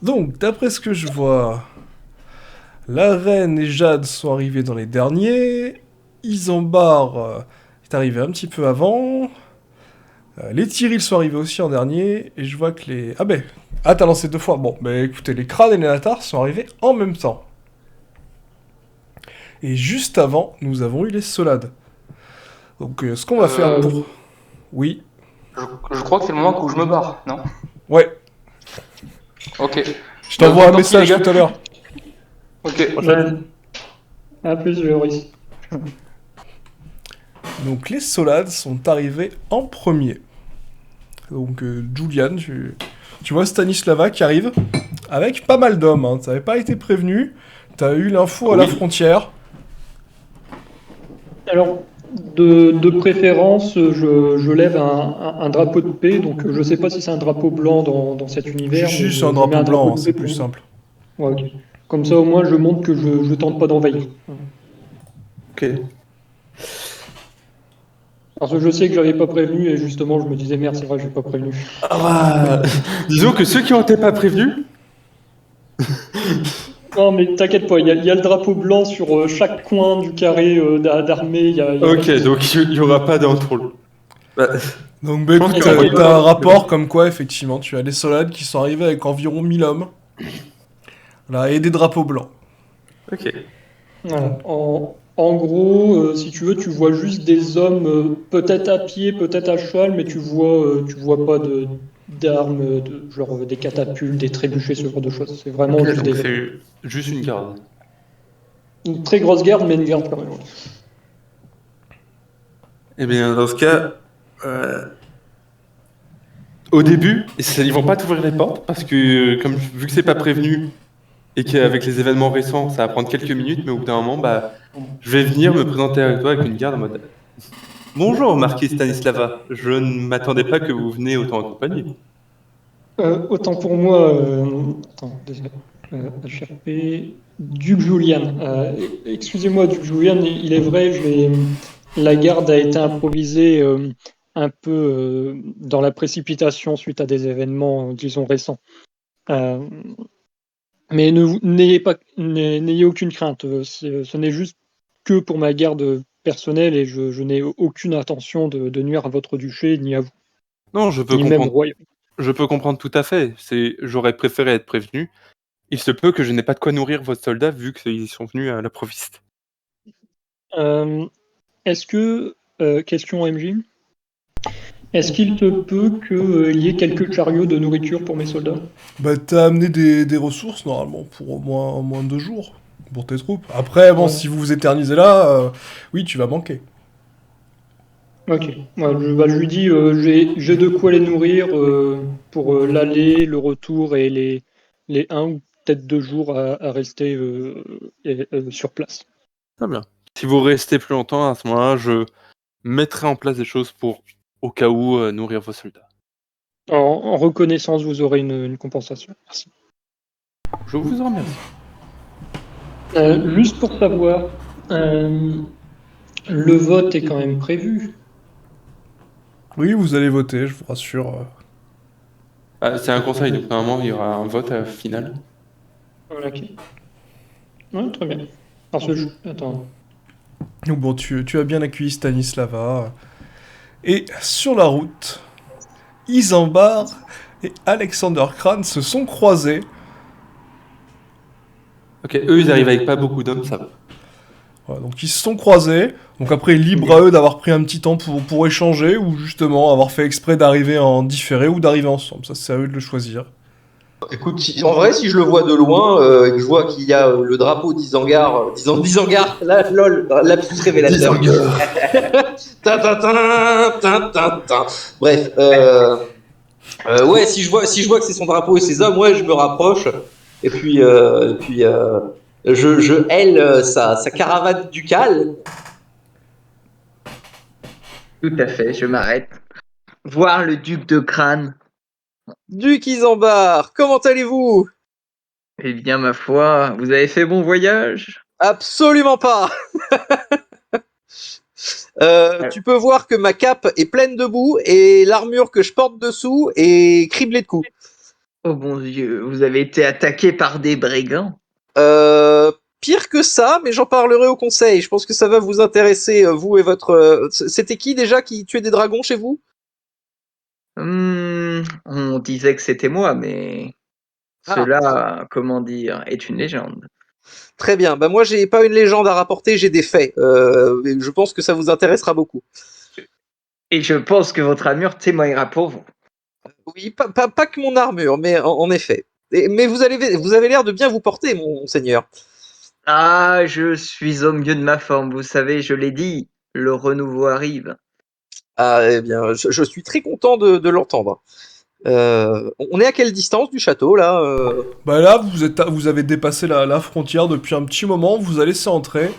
Donc, d'après ce que je vois, la reine et Jade sont arrivés dans les derniers. Isambard est arrivé un petit peu avant. Les Tyrell sont arrivés aussi en dernier. Et je vois que les... Ah ben... Ah, t'as lancé deux fois. Bon, ben écoutez, les Crânes et les Natars sont arrivés en même temps. Et juste avant, nous avons eu les Solades. Donc, ce qu'on va faire pour... Euh, Oui. je crois que c'est le moment où je me barre, non? Ouais, Ok. je Bah, t'envoie un tant pis, les message gars. tout à l'heure. Ok. Ouais. À plus, Joris. Donc, les Solades sont arrivés en premier. Donc, Julian, tu vois Stanislava qui arrive avec pas mal d'hommes. Hein. T'avais pas été prévenu. T'as eu l'info à la Oui. frontière. Alors, de préférence, je lève un drapeau de paix. Donc, je ne sais pas si c'est un drapeau blanc dans cet Si, univers, mais si, c'est un je mets drapeau un drapeau blanc, hein, de c'est paix plus pour. simple. Ouais, ok. Comme ça, au moins, je montre que je ne tente pas d'envahir. Ok. Parce que je sais que j'avais pas prévenu et justement, je me disais merde, c'est vrai, je n'ai pas prévenu. Ah, disons que ceux qui ont été pas prévenus. Non, mais t'inquiète pas, il y a le drapeau blanc sur chaque coin du carré d'armée. Il y a pas de Ok, souci. donc il y aura pas d'entrôle. Bah, Donc, bah je pense écoute, que ça va être t'as un pas- rapport comme quoi, effectivement, tu as des Solades qui sont arrivés avec environ 1000 hommes. Là, et des drapeaux blancs. Ok. Voilà. En gros, si tu veux, tu vois juste des hommes, peut-être à pied, peut-être à cheval, mais tu vois pas d'armes, genre des catapultes, des trébuchets, ce genre de choses. C'est vraiment Ok, juste donc des hommes. c'est juste une garde. Une très grosse garde, mais une garde quand même. Ouais. Eh bien, dans ce cas, au début, ils vont pas t'ouvrir les portes parce que, comme vu que c'est pas prévenu et qu'avec les événements récents, ça va prendre quelques minutes, mais au bout d'un moment, bah, je vais venir me présenter avec toi avec une garde en mode Bonjour, marquis Stanislava. Je ne m'attendais pas que vous venez autant accompagné. Autant pour moi, attends, désolé, HRP, Duc Julian. Excusez-moi, Duc Julian, il est vrai, la garde a été improvisée un peu dans la précipitation suite à des événements, disons, récents. Euh, mais n'ayez aucune crainte. Ce n'est juste que pour ma garde personnelle et je n'ai aucune intention de nuire à votre duché, ni à vous, Non, je peux ni même au comprendre. royaume. Je peux comprendre tout à fait. J'aurais préféré être prévenu. Il se peut que je n'ai pas de quoi nourrir vos soldats vu qu'ils sont venus à l'improviste. Euh, Est-ce que, question MJ, est-ce qu'il te peut qu'il y ait quelques chariots de nourriture pour mes soldats? Bah, t'as amené des ressources, normalement, pour au moins 2 jours. Pour tes troupes. Après, bon, Ouais. si vous vous éternisez là, oui, tu vas manquer. Ok. Ouais, je lui dis, j'ai de quoi les nourrir pour l'aller, le retour et les 1 ou peut-être 2 jours à rester sur place. Très bien. Si vous restez plus longtemps, à ce moment-là, je mettrai en place des choses pour, au cas où, nourrir vos soldats. En reconnaissance, vous aurez une compensation. Merci. Je vous en remercie. Juste pour savoir, euh, le vote est quand même prévu. Oui, vous allez voter, je vous rassure. Ah, c'est un conseil, donc normalement, il y aura un vote final. Voilà, ok. Ouais, très bien. Parce que attends. Donc bon, tu as bien accueilli Stanislava. Et sur la route, Isambard et Alexander Kran se sont croisés. Ok, eux, ils arrivent avec pas beaucoup d'hommes, ça va. Voilà, donc ils se sont croisés. Donc après, libre à eux d'avoir pris un petit temps pour échanger ou justement avoir fait exprès d'arriver en différé ou d'arriver ensemble. Ça, c'est à eux de le choisir. Écoute, en vrai, si je le vois de loin et que je vois qu'il y a le drapeau d'Isangar, d'Isangar, là, lol, lapsus révélateur. Tin, tin, tin, tin, tin, tin. Bref, ouais, si je vois que c'est son drapeau et ses hommes, ouais, je me rapproche. Et puis, je haile sa caravane ducale. Tout à fait, je m'arrête. Voir le duc de Crâne. Duc Isambard, comment allez-vous? Eh bien, ma foi, vous avez fait bon voyage? Absolument pas. Tu peux voir que ma cape est pleine de boue et l'armure que je porte dessous est criblée de coups. Oh mon Dieu, vous avez été attaqué par des brigands. Pire que ça, mais j'en parlerai au conseil. Je pense que ça va vous intéresser, vous et votre. C'était qui déjà qui tuait des dragons chez vous? On disait que c'était moi, mais Ah, cela, comment dire, est une légende. très bien. Bah moi, j'ai pas une légende à rapporter, j'ai des faits. Et je pense que ça vous intéressera beaucoup. Et je pense que votre armure témoignera pour vous. Oui, pas que mon armure, mais en effet. Mais vous avez l'air de bien vous porter, mon seigneur. Ah, je suis au mieux de ma forme, vous savez, je l'ai dit, le renouveau arrive. Ah, eh bien, je suis très content de l'entendre. On est à quelle distance du château là? Bah là, vous avez dépassé la frontière depuis un petit moment, vous allez laissé entrer.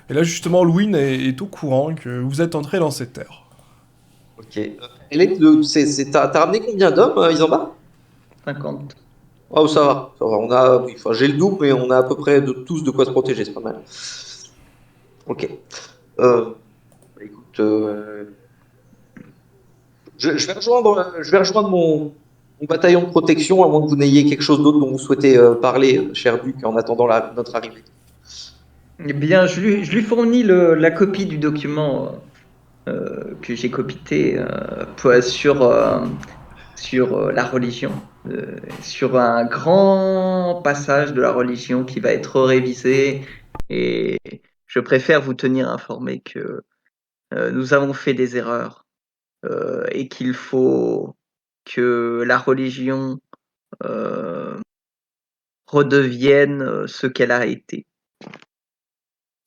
Et là, justement, Louis est au courant que vous êtes entré dans cette terre. Ok. T'as ramené combien d'hommes, Isambard? 50. Oh, ça va, ça va. Oui, enfin, j'ai le double, mais on a à peu près tous de quoi se protéger, c'est pas mal. Ok. Écoute, je vais rejoindre mon bataillon de protection, à moins que vous n'ayez quelque chose d'autre dont vous souhaitez parler, cher Duc, en attendant notre arrivée. Eh bien, je lui fournis la copie du document que j'ai copité sur la religion, sur un grand passage de la religion qui va être révisé. Et je préfère vous tenir informé que nous avons fait des erreurs et qu'il faut que la religion euh, redevienne ce qu'elle a été.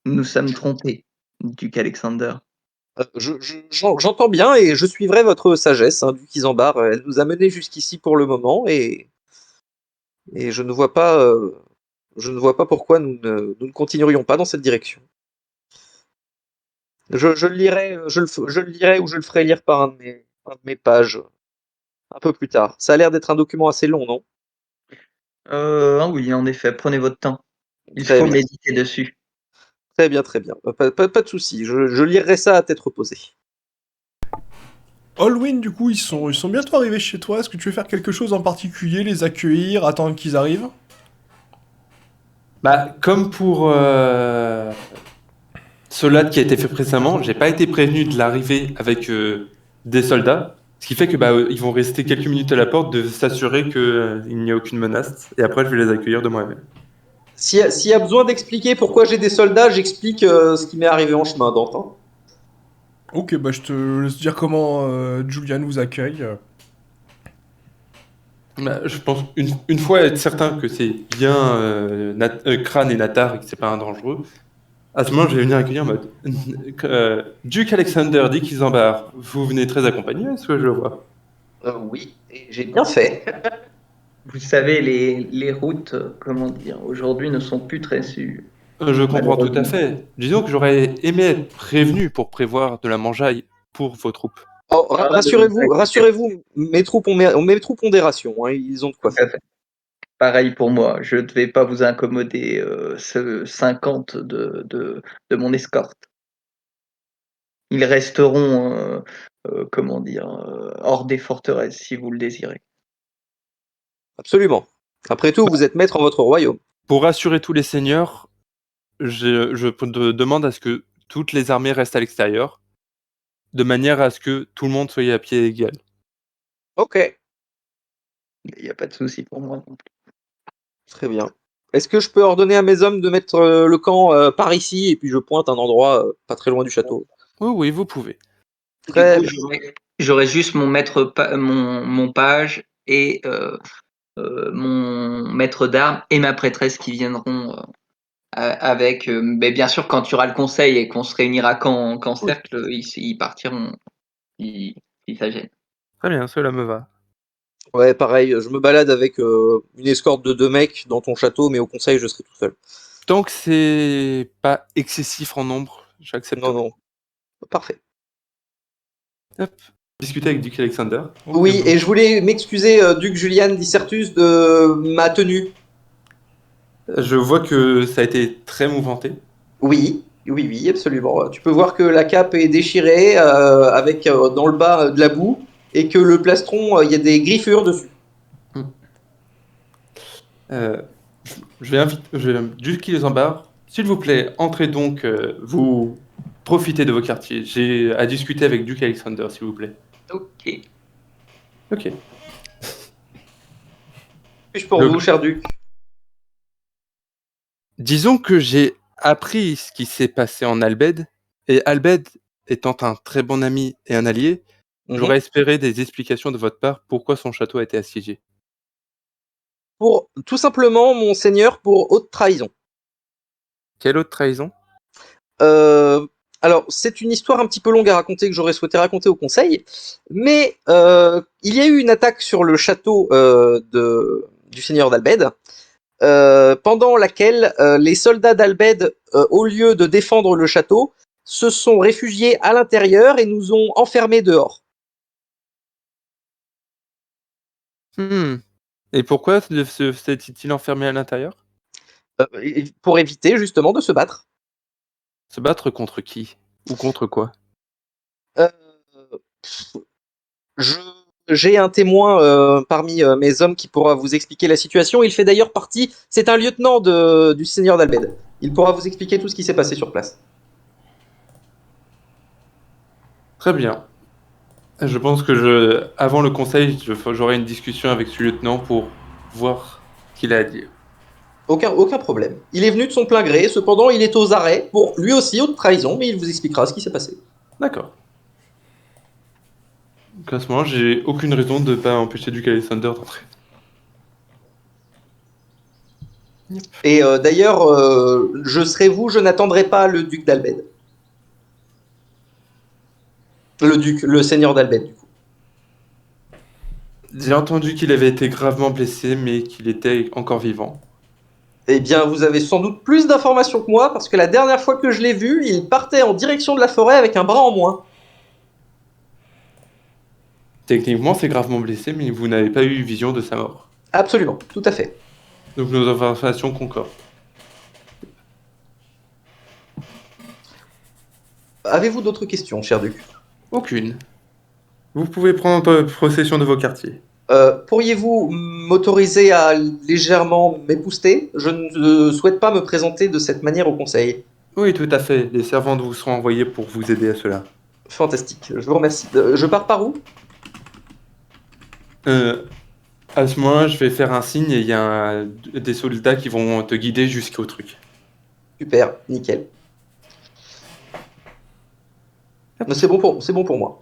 Nous sommes trompés, duc Alexander. J'entends bien et je suivrai votre sagesse, hein, Duc Isambard. Elle nous a menés jusqu'ici pour le moment et je ne vois pas pourquoi nous ne continuerions pas dans cette direction. Je le lirai, je le lirai ou je le ferai lire par un de mes pages un peu plus tard. Ça a l'air d'être un document assez long, non? Ah oui, en effet, prenez votre temps. Il Très faut bien, méditer dessus. très bien, très bien. Pas de souci. Je lirai ça à tête reposée. Holwyn, du coup, ils sont bientôt arrivés chez toi. Est-ce que tu veux faire quelque chose en particulier, les accueillir, attendre qu'ils arrivent? Bah, comme pour Solade qui a été fait précédemment, j'ai pas été prévenu de l'arrivée avec des soldats, ce qui fait que ils vont rester quelques minutes à la porte de s'assurer qu'il n'y a aucune menace, et après je vais les accueillir de moi-même. S'il y a besoin d'expliquer pourquoi j'ai des soldats, j'explique ce qui m'est arrivé en chemin, d'antan. Ok, bah je te laisse dire comment Julian vous accueille. Bah, je pense une fois être certain que c'est bien Crâne et Natar et que c'est pas un dangereux, à ce moment je vais venir accueillir en mode Duc Alexander d'Ikizambar, vous venez très accompagné, est-ce que je le vois? Oui, et j'ai bien fait. Vous savez, les routes, comment dire, aujourd'hui ne sont plus très sûres. Je comprends tout à Malheureusement. fait. Disons que j'aurais aimé être prévenu pour prévoir de la mangeaille pour vos troupes. Oh, Ah, ne vous rassurez-vous, inquiétez pas, rassurez-vous, mes troupes ont des rations, hein, ils ont de quoi tout à faire. fait. Pareil pour moi, je ne vais pas vous incommoder ce 50 de mon escorte. Ils resteront, comment dire, hors des forteresses si vous le désirez. Absolument. Après tout, vous êtes maître en votre royaume. Pour rassurer tous les seigneurs, demande à ce que toutes les armées restent à l'extérieur, de manière à ce que tout le monde soit à pied égal. Ok, Il n'y a pas de souci pour moi. très bien. Est-ce que je peux ordonner à mes hommes de mettre le camp par ici et puis je pointe un endroit pas très loin du château? Oui, oui, vous pouvez. Du Très coup, bien. j'aurais juste mon page et mon maître d'armes et ma prêtresse qui viendront avec. Mais bien sûr, quand il y aura le conseil et qu'on se réunira qu'en Oui. cercle, ils partiront si ça gêne. Très bien, cela me va. Ouais, pareil, je me balade avec une escorte de 2 mecs dans ton château, mais au conseil, je serai tout seul. Tant que c'est pas excessif en nombre, j'accepte. Non, non. Parfait. Hop. Discuter avec Duc Alexander. Oui, et je voulais m'excuser, Duc Julian Dissertus, de ma tenue. Je vois que ça a été très mouvementé. Oui, oui, oui, absolument. Tu peux voir que la cape est déchirée avec dans le bas de la boue et que le plastron, il y a des griffures dessus. Euh, Duc qui les embarque. S'il vous plaît, entrez donc, vous profitez de vos quartiers. J'ai à discuter avec Duc Alexander, s'il vous plaît. Ok. Ok. Puis-je pour Le- vous, cher Duc? Disons que j'ai appris ce qui s'est passé en Albed, et Albed étant un très bon ami et un allié, j'aurais espéré des explications de votre part pourquoi son château a été assiégé. Pour tout simplement, monseigneur, pour haute trahison. Quelle autre trahison? Alors, c'est une histoire un petit peu longue à raconter que j'aurais souhaité raconter au conseil, mais il y a eu une attaque sur le château du seigneur d'Albed, pendant laquelle les soldats d'Albed, au lieu de défendre le château, se sont réfugiés à l'intérieur et nous ont enfermés dehors. Et pourquoi s'est-il enfermé à l'intérieur? Pour éviter justement de se battre. Se battre contre qui? Ou contre quoi? Euh, J'ai un témoin parmi mes hommes qui pourra vous expliquer la situation. Il fait d'ailleurs partie, c'est un lieutenant du seigneur d'Albed. Il pourra vous expliquer tout ce qui s'est passé sur place. Très bien. Je pense que avant le conseil, j'aurai une discussion avec ce lieutenant pour voir ce qu'il a à dire. Aucun problème. Il est venu de son plein gré, cependant il est aux arrêts pour lui aussi haute trahison, mais il vous expliquera ce qui s'est passé. D'accord. Donc à ce moment, j'ai aucune raison de ne pas empêcher Duke Alexander d'entrer. Et d'ailleurs, je serai vous, je n'attendrai pas le duc d'Albed. Le seigneur d'Albed, du coup. J'ai entendu qu'il avait été gravement blessé, mais qu'il était encore vivant. Eh bien, vous avez sans doute plus d'informations que moi, parce que la dernière fois que je l'ai vu, il partait en direction de la forêt avec un bras en moins. Techniquement, c'est gravement blessé, mais vous n'avez pas eu vision de sa mort. Absolument, tout à fait. Donc nos informations concordent. Avez-vous d'autres questions, cher duc? Aucune. Vous pouvez prendre possession de vos quartiers. Pourriez-vous m'autoriser à légèrement m'épouster? Je ne souhaite pas me présenter de cette manière au conseil. Oui, tout à fait. Les servantes vous seront envoyées pour vous aider à cela. Fantastique, je vous remercie. Je pars par où? À ce moment-là, je vais faire un signe et il y a des soldats qui vont te guider jusqu'au truc. Super, nickel. C'est bon pour moi.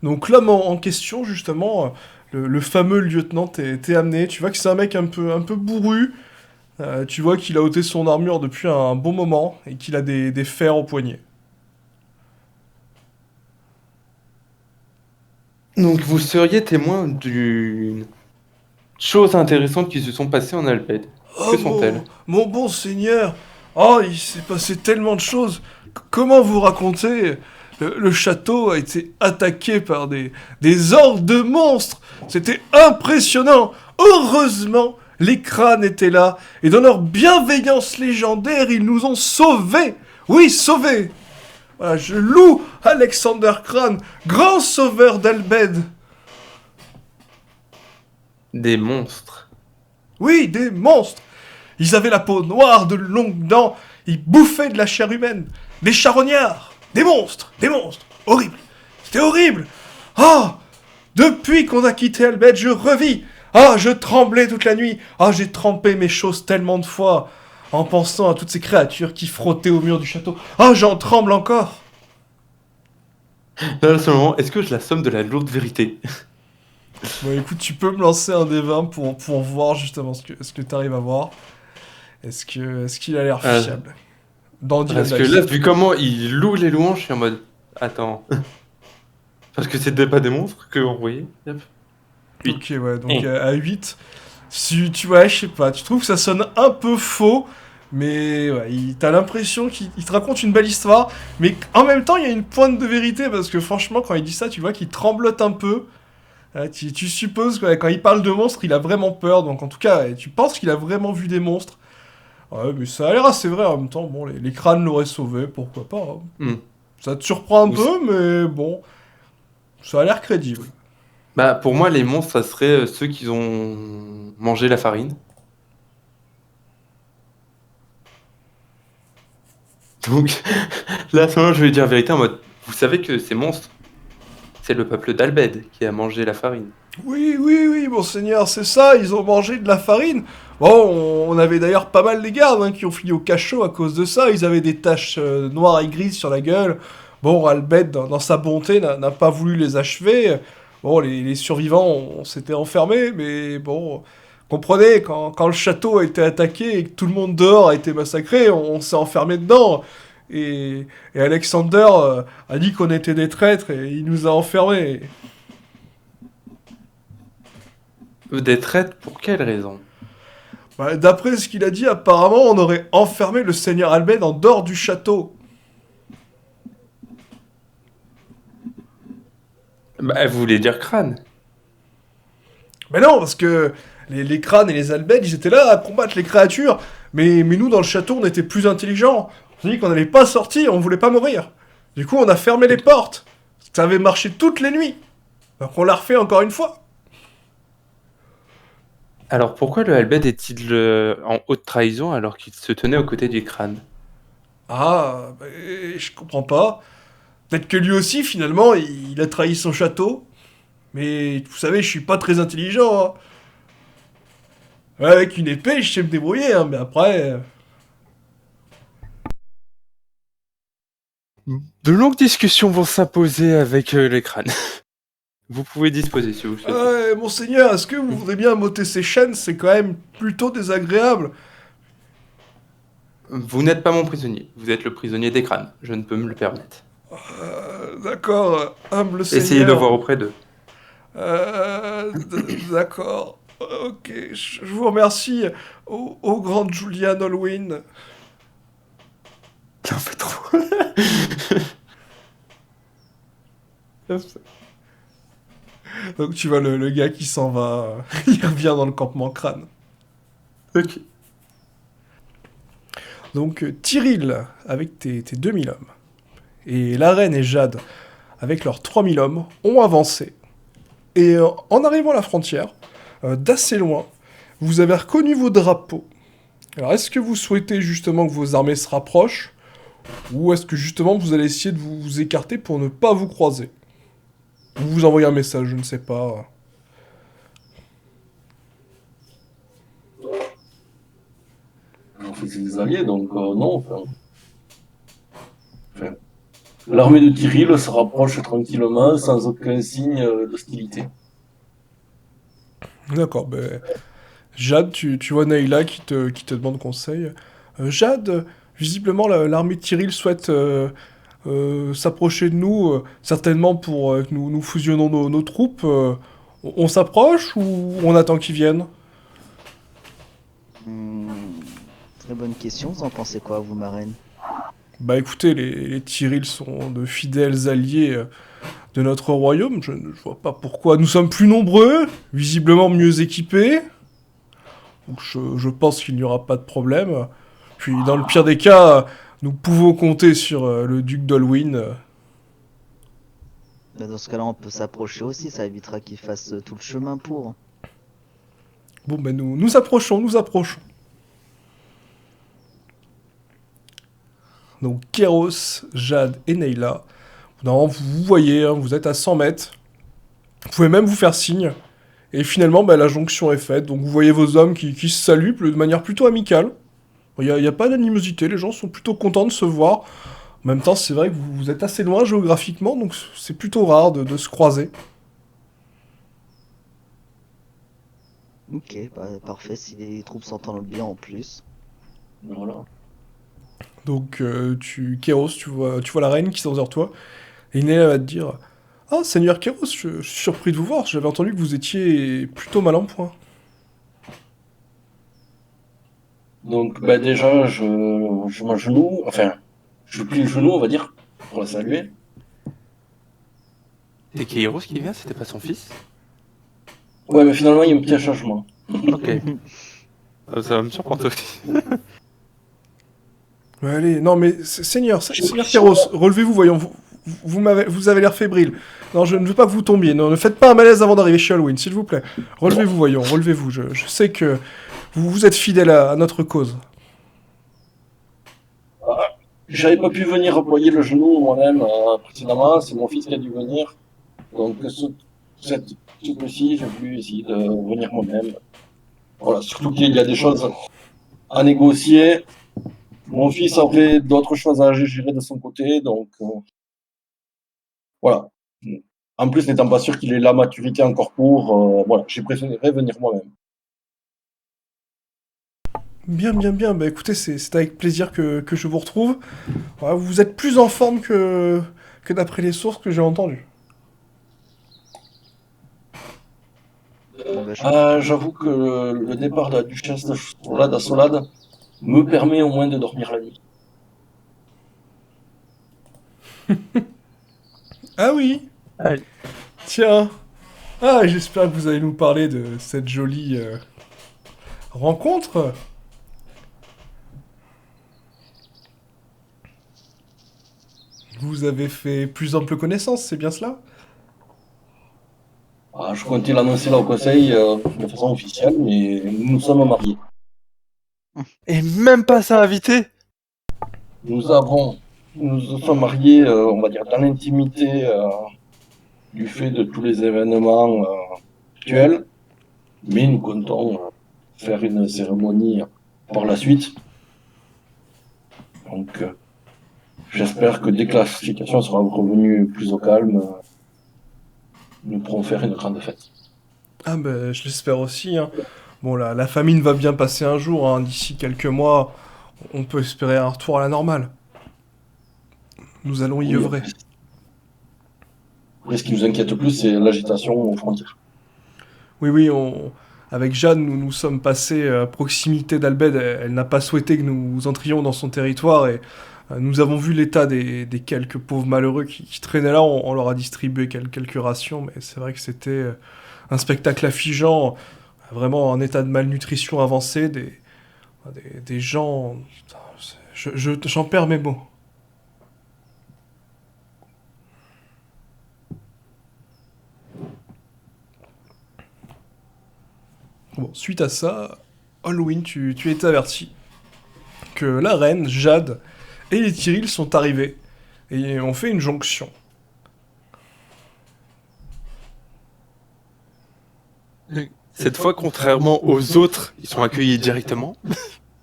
Donc l'homme en question, justement, le fameux lieutenant, t'es amené. Tu vois que c'est un mec un peu bourru. Tu vois qu'il a ôté son armure depuis un bon moment et qu'il a des fers au poignet. Donc vous seriez témoin d'une chose intéressante qui se sont passées en Alpède. Que sont-elles? Mon bon seigneur, oh, il s'est passé tellement de choses. Comment vous raconter? Le château a été attaqué par des hordes de monstres. C'était impressionnant. Heureusement, les crânes étaient là. Et dans leur bienveillance légendaire, ils nous ont sauvés. Oui, sauvés. Voilà, je loue Alexander Crane, grand sauveur d'Albed. Des monstres. Oui, des monstres. Ils avaient la peau noire, de longues dents. Ils bouffaient de la chair humaine. Des charognards. Des monstres. Horrible. C'était horrible. Ah, depuis qu'on a quitté Albed, je revis. Ah, je tremblais toute la nuit. Ah, j'ai trempé mes choses tellement de fois en pensant à toutes ces créatures qui frottaient au mur du château. Ah, j'en tremble encore. Là, à ce moment, est-ce que je la somme de la lourde vérité? Bon, écoute, tu peux me lancer un des 20 pour voir justement ce que tu arrives à voir. Est-ce qu'il a l'air fiable? Dans Parce que là, vu comment il loue les louanges, je suis en mode... Attends. Parce que c'était pas des monstres que vous voyez. Yep. Ok, ouais, donc à 8. Si tu vois, je sais pas, tu trouves que ça sonne un peu faux, mais ouais, t'as l'impression qu'il te raconte une belle histoire, mais en même temps, il y a une pointe de vérité, parce que franchement, quand il dit ça, tu vois qu'il tremblote un peu. Tu supposes que quand il parle de monstres, il a vraiment peur, donc en tout cas, tu penses qu'il a vraiment vu des monstres. Ouais, mais ça a l'air assez vrai en même temps. Bon, les crânes l'auraient sauvé, pourquoi pas. Ça te surprend un peu, mais bon, ça a l'air crédible. Bah, pour moi, les monstres, ça serait ceux qui ont mangé la farine. Donc, là, à ce moment, je vais dire la vérité en mode, vous savez que ces monstres, c'est le peuple d'Albed qui a mangé la farine. Oui, oui, oui, monseigneur, c'est ça, ils ont mangé de la farine. Bon, on avait d'ailleurs pas mal de gardes hein, qui ont fini au cachot à cause de ça. Ils avaient des taches noires et grises sur la gueule. Bon, Albed, dans sa bonté, n'a pas voulu les achever. Bon, les survivants, on s'était enfermés, mais bon, comprenez, quand le château a été attaqué et que tout le monde dehors a été massacré, on s'est enfermés dedans. Et Alexander a dit qu'on était des traîtres et il nous a enfermés. Des traîtres, pour quelle raison? Bah, d'après ce qu'il a dit, apparemment, on aurait enfermé le seigneur Albed en dehors du château. Bah, vous voulez dire crâne? Mais non, parce que les crânes et les Albed, ils étaient là à combattre les créatures. Mais nous, dans le château, on était plus intelligents. On s'est dit qu'on n'allait pas sortir, on voulait pas mourir. Du coup, on a fermé les portes. Ça avait marché toutes les nuits. Donc on l'a refait encore une fois. Alors pourquoi le Albed est-il en haute trahison alors qu'il se tenait aux côtés du crâne? Ah, bah, je comprends pas. Peut-être que lui aussi, finalement, il a trahi son château. Mais vous savez, je suis pas très intelligent. Hein. Ouais, avec une épée, je sais me débrouiller, hein, mais après... De longues discussions vont s'imposer avec les crânes. Vous pouvez disposer si vous le souhaitez. Ouais, monseigneur, est-ce que vous voudrez bien m'ôter ces chaînes? C'est quand même plutôt désagréable. Vous n'êtes pas mon prisonnier, vous êtes le prisonnier des crânes. Je ne peux me le permettre. D'accord, humble seigneur. Essayez de voir auprès d'eux. D'accord. Ok, je vous remercie au grand Julian Halloween. T'en fais trop. Donc tu vois le gars qui s'en va, il revient dans le campement crâne. Ok. Donc Tyril avec tes 2000 hommes, et la reine et Jade avec leurs 3000 hommes ont avancé. Et en arrivant à la frontière, d'assez loin, vous avez reconnu vos drapeaux. Alors est-ce que vous souhaitez justement que vos armées se rapprochent, ou est-ce que justement vous allez essayer de vous écarter pour ne pas vous croiser? Ou vous envoyez un message, je ne sais pas. En fait, c'est des alliés, donc non. Enfin, l'armée de Tyril se rapproche tranquillement, sans aucun signe d'hostilité. D'accord, ben... Jade, tu vois Naïla qui te demande conseil. Jade, visiblement l'armée de Tyril souhaite s'approcher de nous, certainement pour que nous fusionnons nos troupes. On s'approche ou on attend qu'ils viennent? Très bonne question, vous en pensez quoi, vous, ma reine? Bah écoutez, les Tyril sont de fidèles alliés de notre royaume, je ne vois pas pourquoi. Nous sommes plus nombreux, visiblement mieux équipés. Donc je pense qu'il n'y aura pas de problème. Puis dans le pire des cas, nous pouvons compter sur le duc d'Olwyn. Dans ce cas-là, on peut s'approcher aussi, ça évitera qu'il fasse tout le chemin pour. Bon ben nous approchons, nous approchons. Donc Kéros, Jade et Neyla. Normalement, vous voyez, hein, vous êtes à 100 mètres. Vous pouvez même vous faire signe. Et finalement, bah, la jonction est faite. Donc vous voyez vos hommes qui se saluent de manière plutôt amicale. Il n'y a pas d'animosité, les gens sont plutôt contents de se voir. En même temps, c'est vrai que vous êtes assez loin géographiquement, donc c'est plutôt rare de se croiser. Ok, bah, parfait, si les troupes s'entendent bien en plus. Voilà. Donc Kéros, tu vois la reine qui s'en vers toi. Et Inéla va te dire... Ah, Seigneur Kéros, je suis surpris de vous voir. J'avais entendu que vous étiez plutôt mal en point. Donc, bah, déjà, je m'agenouille, enfin, je plie le genou, on va dire, pour la saluer. C'est Kairos qui vient, c'était pas son fils? Ouais, mais finalement, il y a un petit changement. Ok. Ça va me surprendre aussi. Ouais, allez, non mais Seigneur Kéros, relevez-vous, voyons, vous avez l'air fébrile. Non, je ne veux pas que vous tombiez, non, ne faites pas un malaise avant d'arriver chez Halloween, s'il vous plaît. Relevez-vous, voyons, relevez-vous, je sais que vous êtes fidèle à notre cause. J'avais pas pu venir appuyer le genou moi-même précédemment, c'est mon fils qui a dû venir. Donc ce coup-ci, j'ai voulu essayer de venir moi-même. Voilà, surtout qu'il y a des choses à négocier. Mon fils avait d'autres choses à gérer de son côté, donc voilà. En plus, n'étant pas sûr qu'il ait la maturité encore pour, voilà, j'ai préféré venir moi-même. Bien, bien, bien. Bah écoutez, c'est avec plaisir que je vous retrouve. Ouais, vous êtes plus en forme que d'après les sources que j'ai entendues. Bon, bah, J'avoue que le départ de la duchesse de Solade à Solade me permet au moins de dormir la nuit. Ah oui. Aïe. Tiens. Ah, j'espère que vous allez nous parler de cette jolie rencontre. Vous avez fait plus ample connaissance, c'est bien cela? Je comptais l'annoncer là au conseil de façon officielle, mais nous nous sommes mariés. Et même pas ça invité. Nous nous sommes mariés, on va dire, dans l'intimité du fait de tous les événements actuels, mais nous comptons faire une cérémonie par la suite. Donc, j'espère que dès que la situation sera revenue plus au calme, nous pourrons faire une grande fête. Ah ben, je l'espère aussi, hein. Bon, la famine va bien passer un jour, hein. D'ici quelques mois, on peut espérer un retour à la normale. Nous allons y Oui, œuvrer. après, ce qui nous inquiète le plus, c'est l'agitation aux frontières. Oui, oui, avec Jeanne, nous nous sommes passés à proximité d'Albed. Elle n'a pas souhaité que nous entrions dans son territoire et nous avons vu l'état des quelques pauvres malheureux qui traînaient là. On leur a distribué quelques rations, mais c'est vrai que c'était un spectacle affligeant, vraiment en état de malnutrition avancée, des gens... J'en perds mes mots. Bon, suite à ça, Halloween, tu es averti que la reine, Jade et les Tyrell sont arrivés et ont fait une jonction. Cette fois, contrairement aux autres, ils sont accueillis directement,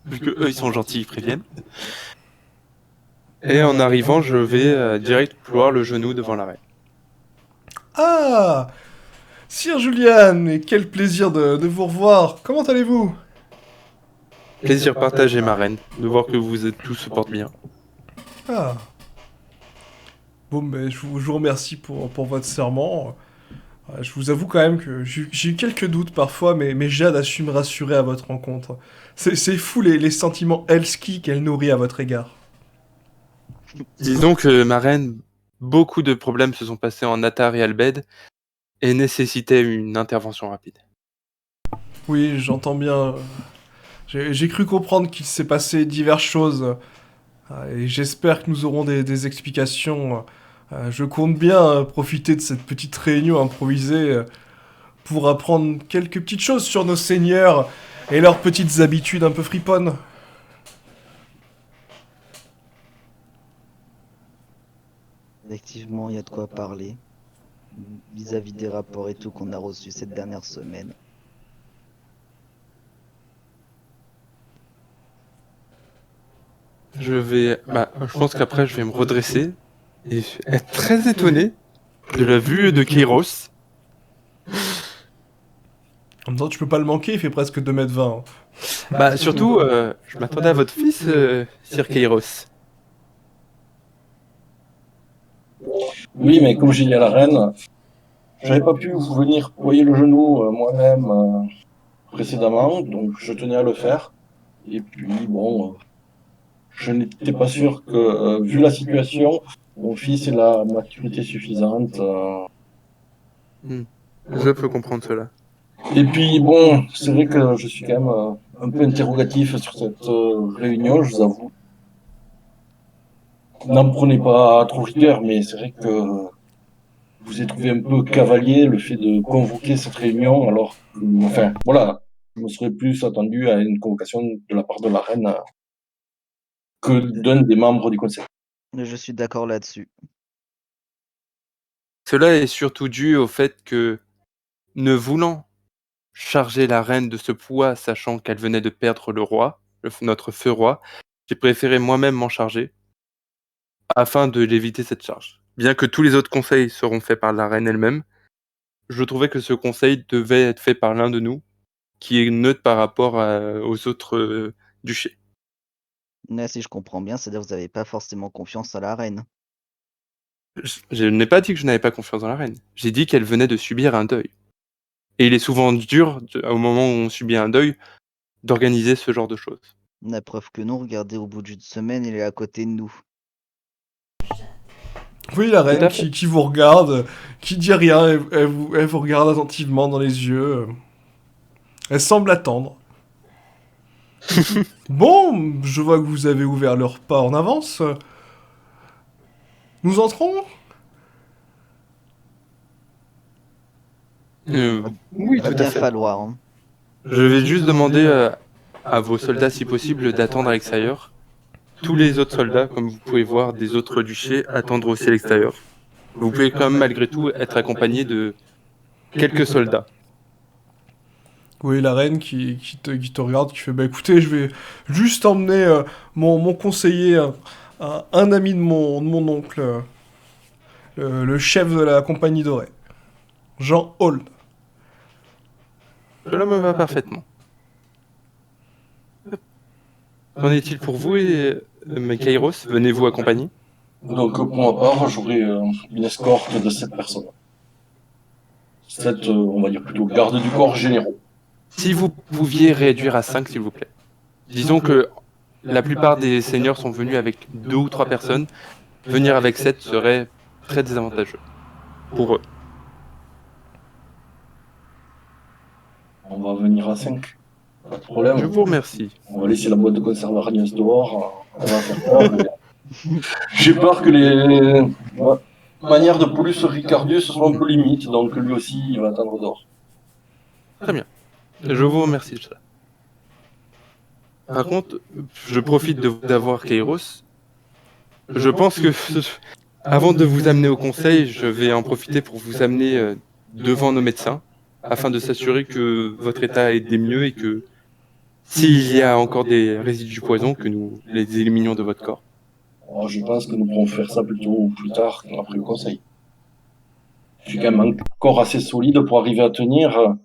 vu que eux ils sont gentils, ils préviennent. Et en arrivant, je vais direct ploir le genou devant la reine. Ah, Sir Julian, et quel plaisir de vous revoir. Comment allez-vous? Plaisir partagé, ma reine, de voir que vous êtes tous se portent bien. Ah. Bon, ben, je vous remercie pour votre serment. Je vous avoue quand même que j'ai eu quelques doutes parfois, mais Jade a su me rassurer à votre rencontre. C'est fou les sentiments Elski qu'elle nourrit à votre égard. Disons que, ma reine, beaucoup de problèmes se sont passés en Natar et Albed et nécessitaient une intervention rapide. Oui, j'entends bien. J'ai cru comprendre qu'il s'est passé diverses choses. Et j'espère que nous aurons des explications. Je compte bien profiter de cette petite réunion improvisée pour apprendre quelques petites choses sur nos seigneurs et leurs petites habitudes un peu friponnes. Effectivement, il y a de quoi parler vis-à-vis des rapports et tout qu'on a reçus cette dernière semaine. Je pense qu'après je vais me redresser et être très étonné de la vue de Kairos. En même temps, tu peux pas le manquer, il fait presque 2,20 m. Surtout, je m'attendais à votre fils, Sir Kairos. Oui, mais comme j'ai dit à la reine, j'avais pas pu vous venir ployer le genou moi-même précédemment, donc je tenais à le faire. Et puis, bon, je n'étais pas sûr que, vu la situation, mon fils ait la maturité suffisante. Je peux comprendre cela. Et puis, bon, c'est vrai que je suis quand même un peu interrogatif sur cette réunion, je vous avoue. N'en prenez pas trop rigueur, mais c'est vrai que vous avez trouvé un peu cavalier le fait de convoquer cette réunion, alors que, enfin, voilà, je me serais plus attendu à une convocation de la part de la reine que d'un des membres du conseil. Je suis d'accord là-dessus. Cela est surtout dû au fait que, ne voulant charger la reine de ce poids, sachant qu'elle venait de perdre le roi, notre feu roi, j'ai préféré moi-même m'en charger, afin de l'éviter cette charge. Bien que tous les autres conseils seront faits par la reine elle-même, je trouvais que ce conseil devait être fait par l'un de nous, qui est neutre par rapport aux autres duchés. Là, si je comprends bien, c'est-à-dire que vous n'avez pas forcément confiance à la reine. Je n'ai pas dit que je n'avais pas confiance dans la reine. J'ai dit qu'elle venait de subir un deuil. Et il est souvent dur, au moment où on subit un deuil, d'organiser ce genre de choses. La preuve que non, regardez, au bout d'une semaine, il est à côté de nous. Oui, la Tout reine à fait. qui vous regarde, qui dit rien, elle vous regarde attentivement dans les yeux. Elle semble attendre. Bon, je vois que vous avez ouvert le repas en avance. Nous entrons? Oui, Va tout à bien fait. falloir. Hein. Je vais juste demander à vos soldats, si possible, d'attendre à l'extérieur. Tous les autres soldats, comme vous pouvez voir, des autres duchés, attendent aussi à l'extérieur. Vous pouvez quand même, malgré tout, être accompagné de quelques soldats. Oui, la reine qui te regarde, qui fait bah écoutez, je vais juste emmener mon conseiller, un ami de mon oncle, le chef de la compagnie dorée, Jean Hall. Cela me va parfaitement. Qu'en est-il pour vous, Kairos? Venez-vous accompagner? Donc pour ma part, j'aurai une escorte de 7 personnes. 7, on va dire plutôt gardes du corps généraux. Si vous pouviez réduire à 5, s'il vous plaît. Disons que la plupart des seigneurs sont venus avec 2 ou 3 personnes. Venir avec 7 serait très désavantageux pour eux. On va venir à 5. Pas de problème. Je vous remercie. On va laisser la boîte de conserve Arnios dehors. On va faire ça. J'ai peur que les manières de Paulus Ricardius soient un peu limites, donc lui aussi, il va attendre dehors. Très bien. Je vous remercie de ça. Par contre, je profite d'avoir Kairos. Je pense que, avant de vous amener au conseil, je vais en profiter pour vous amener devant nos médecins, afin de s'assurer que votre état est des mieux et que, s'il y a encore des résidus du poison, que nous les éliminions de votre corps. Alors, je pense que nous pourrons faire ça plutôt plus tard, après le conseil. J'ai quand même un corps assez solide pour arriver à tenir.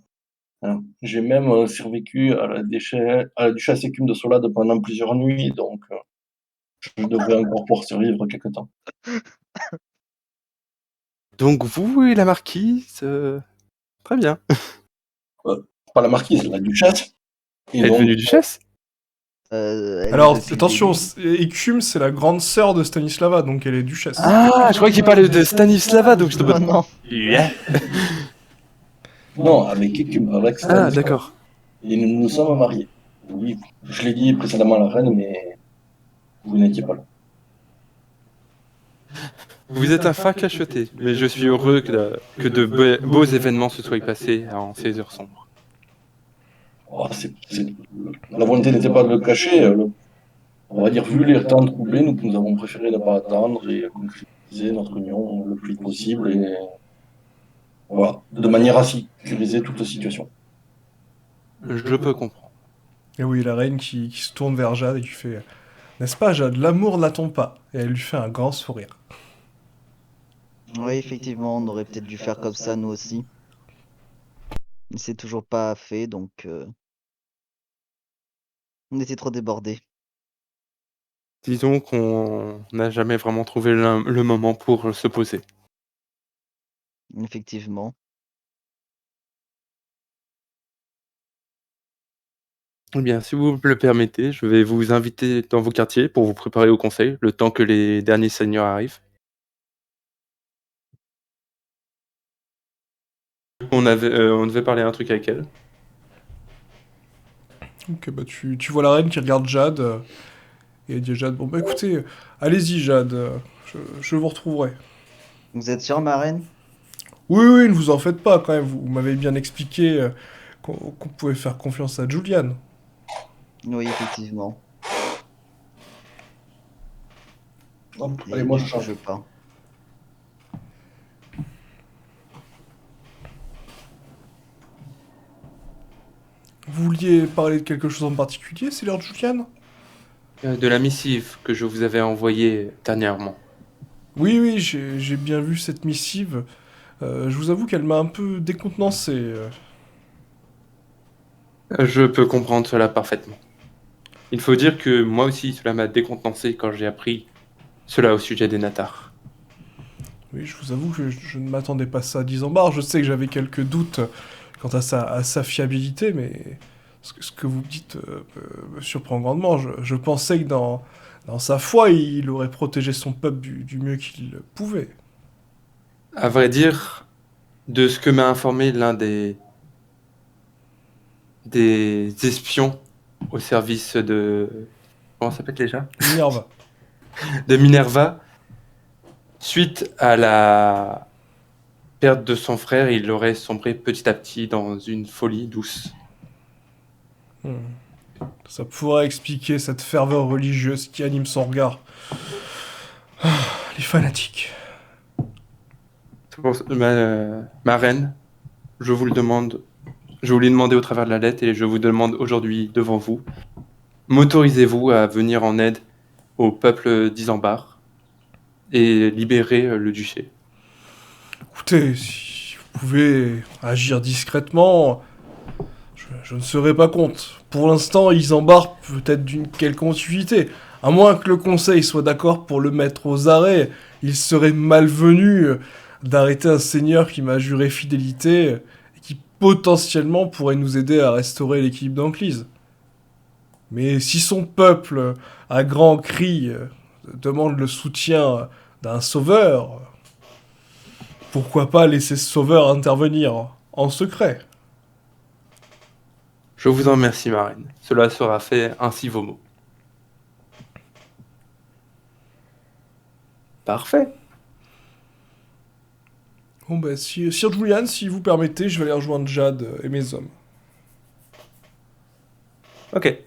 J'ai même survécu à la duchesse écume de Solade pendant plusieurs nuits, donc je devrais encore pouvoir survivre quelque temps. Donc vous et la marquise, très bien. Pas la marquise, la duchesse. Et Elle est donc, devenue duchesse? Elle Alors est depuis le attention, début. Écume c'est la grande sœur de Stanislava, donc elle est duchesse. Ah, je crois qu'il parlait de Stanislava, donc je te Oh non. Yeah. non, avec écume, avec Ah, Stanislas. d'accord. Et nous nous sommes mariés. Oui, je l'ai dit précédemment à la reine, mais vous n'étiez pas là. Vous êtes un fin cacheté, mais je suis heureux que de beaux événements se soient passés en ces heures sombres. Oh, la volonté n'était pas de le cacher. On va dire, vu les temps troublés, nous avons préféré ne pas attendre et concrétiser notre union le plus vite possible. Et voilà, de manière à sécuriser toute la situation. Je peux comprendre. Et oui, la reine qui se tourne vers Jade et qui fait n'est-ce pas Jade, l'amour n'attend pas. Et elle lui fait un grand sourire. Oui, effectivement, on aurait peut-être dû faire comme ça, nous aussi. Mais c'est toujours pas fait, donc on était trop débordés. Disons qu'on n'a jamais vraiment trouvé le moment pour se poser. Effectivement. Eh bien, si vous me le permettez, je vais vous inviter dans vos quartiers pour vous préparer au conseil, le temps que les derniers seigneurs arrivent. On devait parler un truc avec elle. Ok, bah tu vois la reine qui regarde Jade et elle dit à Jade bon bah écoutez, allez-y Jade, je vous retrouverai. Vous êtes sûr, ma reine? Oui, ne vous en faites pas quand même, vous m'avez bien expliqué qu'on pouvait faire confiance à Julian. Oui, effectivement. Hop, Et allez, moi du je coup, change. je pars. Vous vouliez parler de quelque chose en particulier, c'est l'heure de Julian? De la missive que je vous avais envoyée dernièrement. Oui, oui, j'ai bien vu cette missive. Je vous avoue qu'elle m'a un peu décontenancé. Je peux comprendre cela parfaitement. Il faut dire que moi aussi, cela m'a décontenancé quand j'ai appris cela au sujet des Natars. Oui, je vous avoue que je ne m'attendais pas à ça à 10 ans barre. Je sais que j'avais quelques doutes quant à sa fiabilité, mais ce que vous me dites me surprend grandement. Je pensais que dans sa foi, il aurait protégé son peuple du mieux qu'il pouvait. À vrai dire, de ce que m'a informé l'un des espions au service de... Comment ça s'appelle déjà? Minerva. De Minerva, suite à la perte de son frère, il aurait sombré petit à petit dans une folie douce. Hmm. Ça pourrait expliquer cette ferveur religieuse qui anime son regard. Ah, les fanatiques. C'est pour ça- ma reine, je vous le demande, je vous l'ai demandé au travers de la lettre et je vous demande aujourd'hui devant vous, m'autorisez-vous à venir en aide au peuple d'Isambard et libérer le duché? Écoutez, si vous pouvez agir discrètement, je ne serai pas contre. Pour l'instant, ils embarquent peut-être d'une quelconque utilité. À moins que le conseil soit d'accord pour le mettre aux arrêts, il serait malvenu d'arrêter un seigneur qui m'a juré fidélité et qui potentiellement pourrait nous aider à restaurer l'équilibre d'Anclise. Mais si son peuple, à grands cris, demande le soutien d'un sauveur, pourquoi pas laisser ce sauveur intervenir en secret? Je vous en remercie, ma reine. Cela sera fait ainsi vos mots. Parfait. Bon bah, Sir Julian, si vous permettez, je vais aller rejoindre Jade et mes hommes. Ok.